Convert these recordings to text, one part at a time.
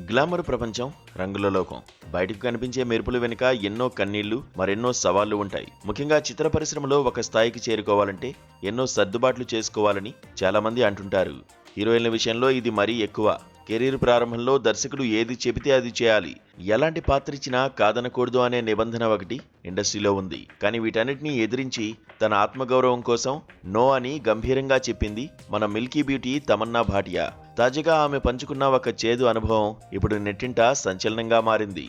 Glamour ప్రపంచం, రంగుల లోకం. బయటకు కనిపించే మెరుపులు వెనుక ఎన్నో కన్నీళ్లు, మరెన్నో సవాళ్లు ఉంటాయి. ముఖ్యంగా చిత్ర పరిశ్రమలో ఒక స్థాయికి చేరుకోవాలంటే ఎన్నో సర్దుబాట్లు చేసుకోవాలని చాలా మంది అంటుంటారు. హీరోయిన్ల విషయంలో ఇది మరీ ఎక్కువ. కెరీర్ ప్రారంభంలో దర్శకుడు ఏది చెబితే అది చేయాలి, ఎలాంటి పాత్ర ఇచ్చినా కాదనకూడదు అనే నిబంధన ఒకటి ఇండస్ట్రీలో ఉంది. కానీ వీటన్నిటినీ ఎదిరించి తన ఆత్మగౌరవం కోసం నో అని గంభీరంగా చెప్పింది మన మిల్కీ బ్యూటీ తమన్నా భాటియా. తాజాగా ఆమె పంచుకున్న ఒక చేదు అనుభవం ఇప్పుడు నెట్టింట సంచలనంగా మారింది.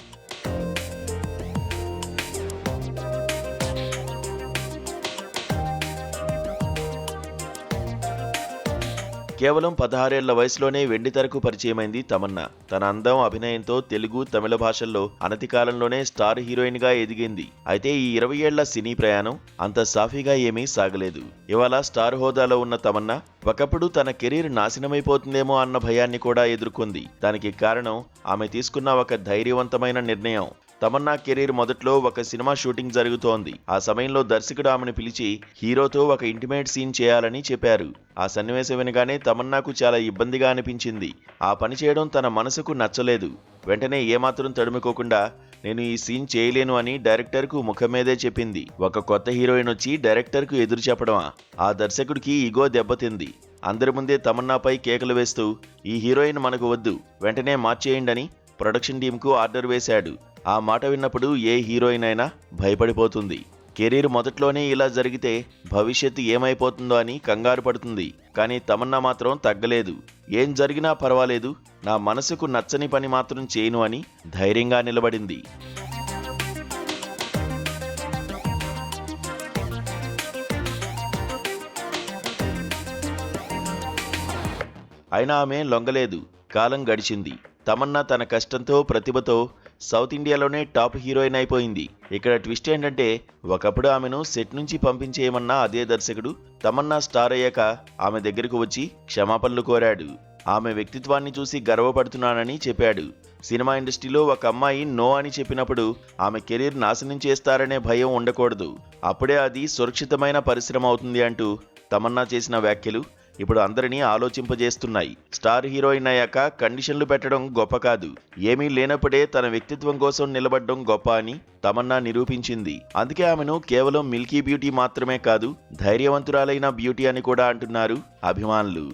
కేవలం 16 ఏళ్ల వయసులోనే వెండితెరకు పరిచయమైంది తమన్నా. తన అందం, అభినయంతో తెలుగు, తమిళ భాషల్లో అనతి కాలంలోనే స్టార్ హీరోయిన్ గా ఎదిగింది. అయితే ఈ 20 ఏళ్ల సినీ ప్రయాణం అంత సాఫీగా ఏమీ సాగలేదు. ఇవాళ స్టార్ హోదాలో ఉన్న తమన్నా ఒకప్పుడు తన కెరీర్ నాశనమైపోతుందేమో అన్న భయాన్ని కూడా ఎదుర్కొంది. దానికి కారణం ఆమె తీసుకున్న ఒక ధైర్యవంతమైన నిర్ణయం. తమన్నా కెరీర్ మొదట్లో ఒక సినిమా షూటింగ్ జరుగుతోంది. ఆ సమయంలో దర్శకుడు ఆమెను పిలిచి హీరోతో ఒక ఇంటిమేట్ సీన్ చేయాలని చెప్పారు. ఆ సన్నివేశం వినగానే తమన్నాకు చాలా ఇబ్బందిగా అనిపించింది. ఆ పని చేయడం తన మనసుకు నచ్చలేదు. వెంటనే ఏమాత్రం తడుముకోకుండా నేను ఈ సీన్ చేయలేను అని డైరెక్టర్కు ముఖం మీదే చెప్పింది. ఒక కొత్త హీరోయిన్ వచ్చి డైరెక్టర్కు ఎదురు చెప్పడమా? ఆ దర్శకుడికి ఈగో దెబ్బతింది. అందరి ముందే తమన్నాపై కేకలు వేస్తూ ఈ హీరోయిన్ మనకు వద్దు, వెంటనే మార్చేయండని ప్రొడక్షన్ టీంకు ఆర్డర్ వేశాడు. ఆ మాట విన్నప్పుడు ఏ హీరోయిన్ అయినా భయపడిపోతుంది. కెరీర్ మొదట్లోనే ఇలా జరిగితే భవిష్యత్తు ఏమైపోతుందో అని కంగారు పడుతుంది. కానీ తమన్నా మాత్రం తగ్గలేదు. ఏం జరిగినా పర్వాలేదు, నా మనసుకు నచ్చని పని మాత్రం చేయను అని ధైర్యంగా నిలబడింది. అయినా ఆమె లొంగలేదు. కాలం గడిచింది. తమన్నా తన కష్టంతో, ప్రతిభతో సౌత్ ఇండియాలోనే టాప్ హీరోయిన్ అయిపోయింది. ఇక్కడ ట్విస్ట్ ఏంటంటే ఒకప్పుడు ఆమెను సెట్ నుంచి పంపించేయమన్నా అదే దర్శకుడు తమన్నా స్టార్ అయ్యాక ఆమె దగ్గరకు వచ్చి క్షమాపణలు కోరాడు. ఆమె వ్యక్తిత్వాన్ని చూసి గర్వపడుతున్నానని చెప్పాడు. సినిమా ఇండస్ట్రీలో ఒక అమ్మాయి నో అని చెప్పినప్పుడు ఆమె కెరీర్ నాశనం చేస్తారనే భయం ఉండకూడదు. అప్పుడే అది సురక్షితమైన పరిశ్రమ అవుతుంది అంటూ తమన్నా చేసిన వ్యాఖ్యలు ఇప్పుడు అందరినీ ఆలోచింపజేస్తున్నాయి. స్టార్ హీరోయిన్ అయ్యాక కండిషన్లు పెట్టడం గొప్ప కాదు, ఏమీ లేనప్పుడే తన వ్యక్తిత్వం కోసం నిలబడడం గొప్ప అని తమన్నా నిరూపించింది. అందుకే ఆమెను కేవలం మిల్కీ బ్యూటీ మాత్రమే కాదు, ధైర్యవంతురాలైన బ్యూటీ అని కూడా అంటున్నారు అభిమానులు.